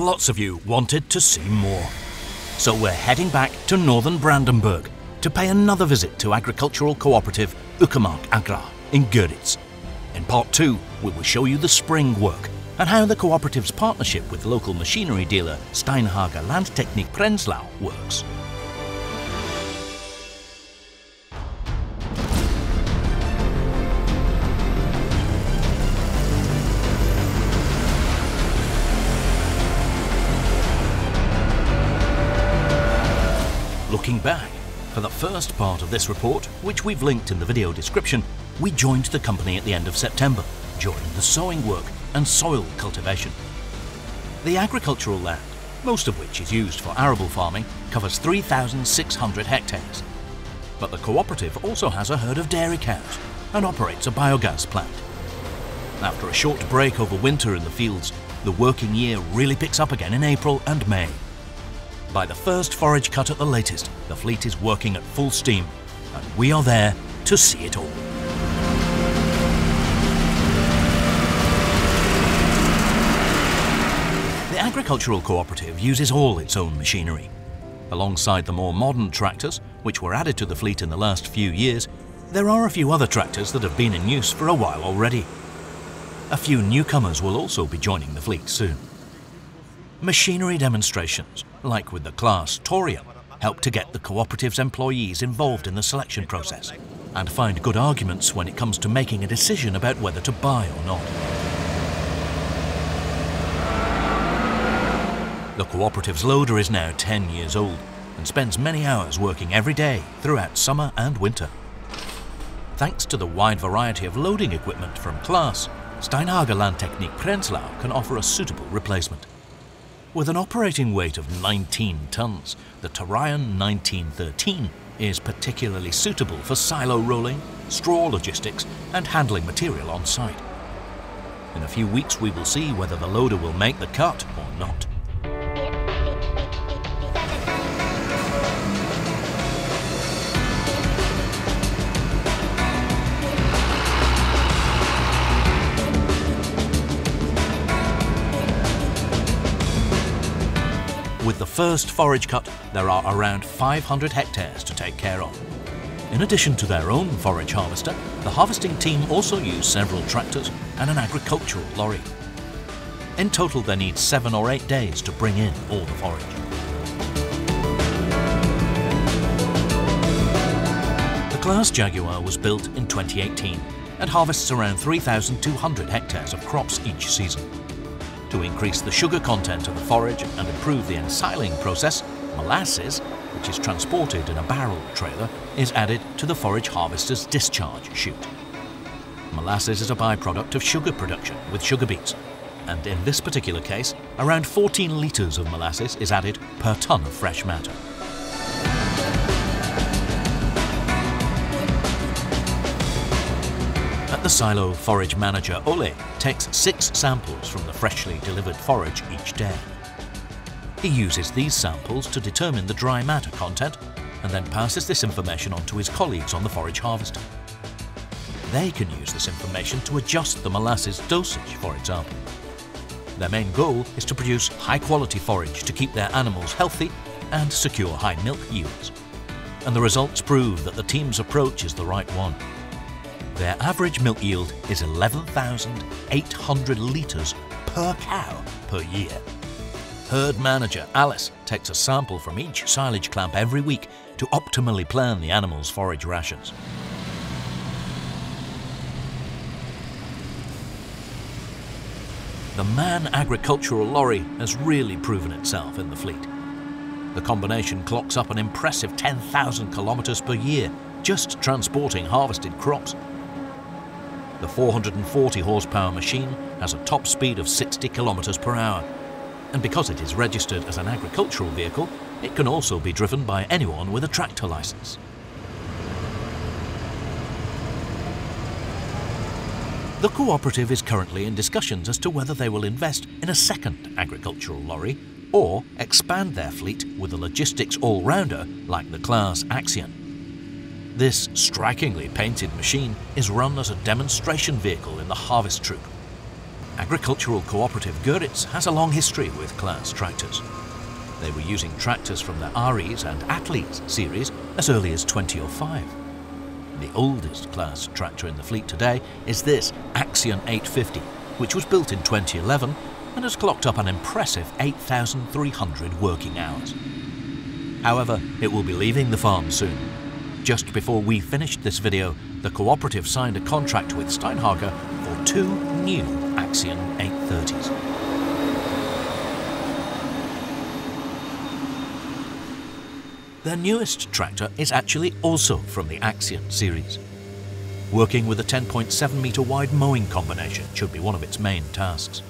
lots of you wanted to see more. So we're heading back to northern Brandenburg to pay another visit to agricultural cooperative Uckermark Agrar in Göritz. In part 2, we will show you the spring work and how the cooperative's partnership with local machinery dealer Steinhager Landtechnik Prenzlau works. Looking back, for the first part of this report, which we've linked in the video description, we joined the company at the end of September during the sowing work and soil cultivation. The agricultural land, most of which is used for arable farming, covers 3,600 hectares. But the cooperative also has a herd of dairy cows and operates a biogas plant. After a short break over winter in the fields, the working year really picks up again in April and May. By the first forage cut at the latest, the fleet is working at full steam, and we are there to see it all. The agricultural cooperative uses all its own machinery. Alongside the more modern tractors, which were added to the fleet in the last few years, there are a few other tractors that have been in use for a while already. A few newcomers will also be joining the fleet soon. Machinery demonstrations, like with the Claas Torium, help to get the cooperative's employees involved in the selection process and find good arguments when it comes to making a decision about whether to buy or not. The cooperative's loader is now 10 years old and spends many hours working every day throughout summer and winter. Thanks to the wide variety of loading equipment from Claas, Steinhager Landtechnik Prenzlau can offer a suitable replacement. With an operating weight of 19 tons, the Narration 1913 is particularly suitable for silo rolling, straw logistics and handling material on site. In a few weeks we will see whether the loader will make the cut or not. With the first forage cut, there are around 500 hectares to take care of. In addition to their own forage harvester, the harvesting team also use several tractors and an agricultural lorry. In total, they need 7 or 8 days to bring in all the forage. The Claas Jaguar was built in 2018 and harvests around 3,200 hectares of crops each season. To increase the sugar content of the forage and improve the ensiling process, molasses, which is transported in a barrel trailer, is added to the forage harvester's discharge chute. Molasses is a byproduct of sugar production with sugar beets, and in this particular case, around 14 litres of molasses is added per tonne of fresh matter. At the silo, forage manager Ole takes 6 samples from the freshly delivered forage each day. He uses these samples to determine the dry matter content and then passes this information on to his colleagues on the forage harvester. They can use this information to adjust the molasses dosage, for example. Their main goal is to produce high-quality forage to keep their animals healthy and secure high milk yields. And the results prove that the team's approach is the right one. Their average milk yield is 11,800 litres per cow per year. Herd manager Alice takes a sample from each silage clamp every week to optimally plan the animals' forage rations. The MAN agricultural lorry has really proven itself in the fleet. The combination clocks up an impressive 10,000 kilometres per year just transporting harvested crops. The 440 horsepower machine has a top speed of 60 kilometers per hour, and because it is registered as an agricultural vehicle, it can also be driven by anyone with a tractor license. The cooperative is currently in discussions as to whether they will invest in a second agricultural lorry or expand their fleet with a logistics all-rounder like the Claas Axion. This strikingly painted machine is run as a demonstration vehicle in the harvest troop. Agricultural Cooperative Göritz has a long history with Claas tractors. They were using tractors from the Aries and Atlees series as early as 2005. The oldest Claas tractor in the fleet today is this Axion 850, which was built in 2011 and has clocked up an impressive 8,300 working hours. However, it will be leaving the farm soon. Just before we finished this video, the cooperative signed a contract with Steinhager for 2 new Axion 830s. Their newest tractor is actually also from the Axion series. Working with a 10.7 metre wide mowing combination should be one of its main tasks.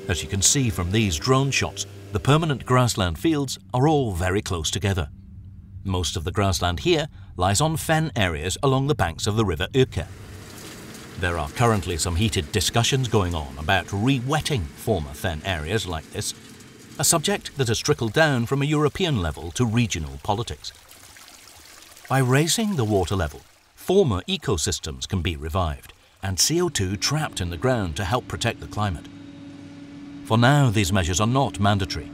As you can see from these drone shots, the permanent grassland fields are all very close together. Most of the grassland here lies on fen areas along the banks of the river Uke. There are currently some heated discussions going on about re-wetting former fen areas like this, a subject that has trickled down from a European level to regional politics. By raising the water level, former ecosystems can be revived and CO2 trapped in the ground to help protect the climate. For now, these measures are not mandatory.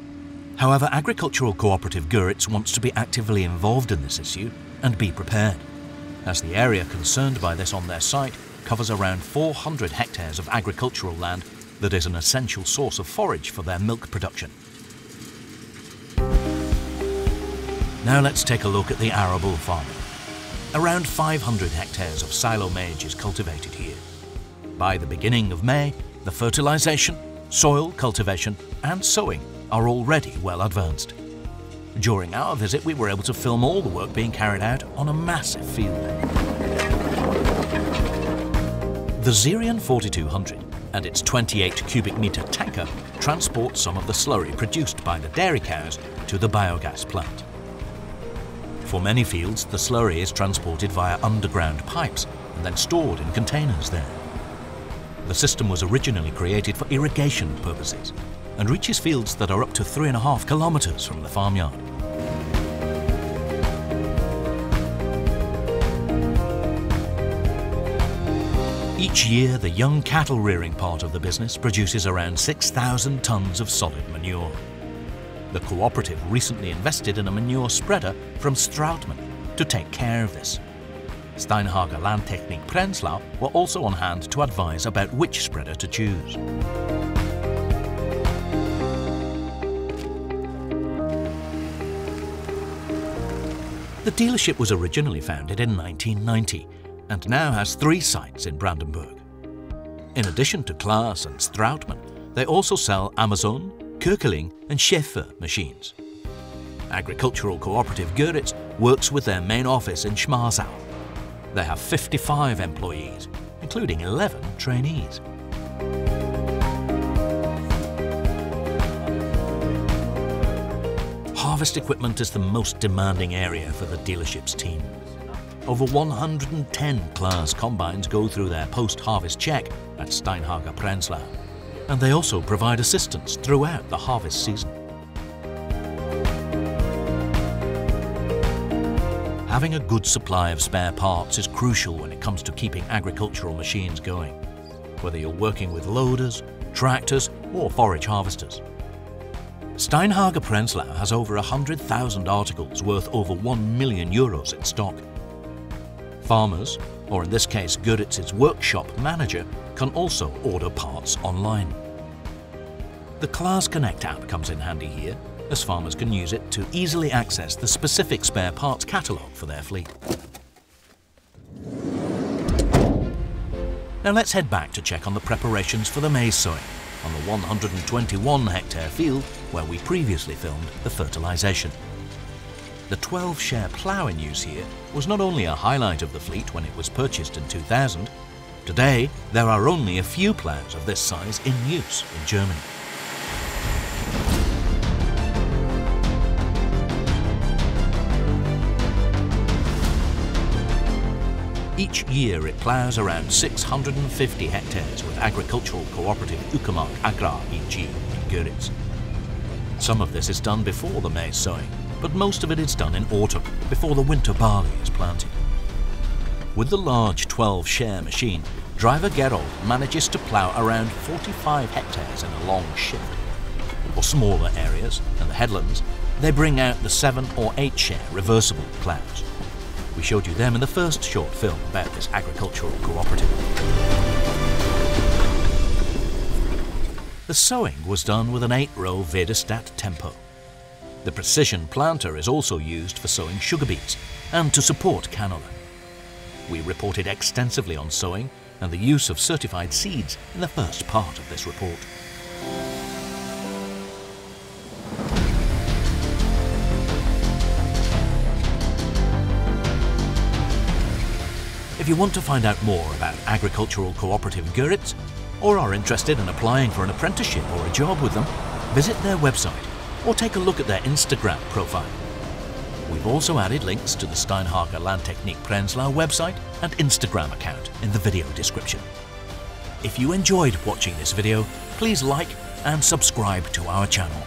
However, Agricultural Cooperative Göritz wants to be actively involved in this issue and be prepared, as the area concerned by this on their site covers around 400 hectares of agricultural land that is an essential source of forage for their milk production. Now let's take a look at the arable farming. Around 500 hectares of silo maize is cultivated here. By the beginning of May, the fertilization, soil cultivation and sowing are already well advanced. During our visit, we were able to film all the work being carried out on a massive field. The Xerion 4200 and its 28 cubic metre tanker transport some of the slurry produced by the dairy cows to the biogas plant. For many fields, the slurry is transported via underground pipes and then stored in containers there. The system was originally created for irrigation purposes and reaches fields that are up to 3.5 kilometres from the farmyard. Each year, the young cattle rearing part of the business produces around 6,000 tonnes of solid manure. The cooperative recently invested in a manure spreader from Strautmann to take care of this. Steinhager Landtechnik Prenzlau were also on hand to advise about which spreader to choose. The dealership was originally founded in 1990 and now has 3 sites in Brandenburg. In addition to Claas and Strautmann, they also sell Amazon, Köckerling and Schäfer machines. Agricultural Cooperative Göritz works with their main office in Schmarsau. They have 55 employees, including 11 trainees. Harvest equipment is the most demanding area for the dealership's team. Over 110 Claas combines go through their post-harvest check at Steinhager Prenzlau, and they also provide assistance throughout the harvest season. Having a good supply of spare parts is crucial when it comes to keeping agricultural machines going, whether you're working with loaders, tractors or forage harvesters. Steinhager Prenzlau has over 100,000 articles worth over €1 million in stock. Farmers, or in this case Göritz's workshop manager, can also order parts online. The Claas Connect app comes in handy here, as farmers can use it to easily access the specific spare parts catalogue for their fleet. Now let's head back to check on the preparations for the maize sowing on the 121 hectare field where we previously filmed the fertilisation. The 12-share plough in use here was not only a highlight of the fleet when it was purchased in 2000, today there are only a few ploughs of this size in use in Germany. Each year it ploughs around 650 hectares with Agricultural Cooperative Uckermark Agrar EG in Göritz. Some of this is done before the maize sowing, but most of it is done in autumn, before the winter barley is planted. With the large 12-share machine, driver Gerold manages to plough around 45 hectares in a long shift. For smaller areas and the headlands, they bring out the 7 or 8 share reversible ploughs. We showed you them in the first short film about this agricultural cooperative. The sowing was done with an 8-row Vedestat Tempo. The precision planter is also used for sowing sugar beets and to support canola. We reported extensively on sowing and the use of certified seeds in the first part of this report. If you want to find out more about agricultural Cooperative Göritz, or are interested in applying for an apprenticeship or a job with them, visit their website or take a look at their Instagram profile. We've also added links to the Steinhager Landtechnik Prenzlau website and Instagram account in the video description. If you enjoyed watching this video, please like and subscribe to our channel.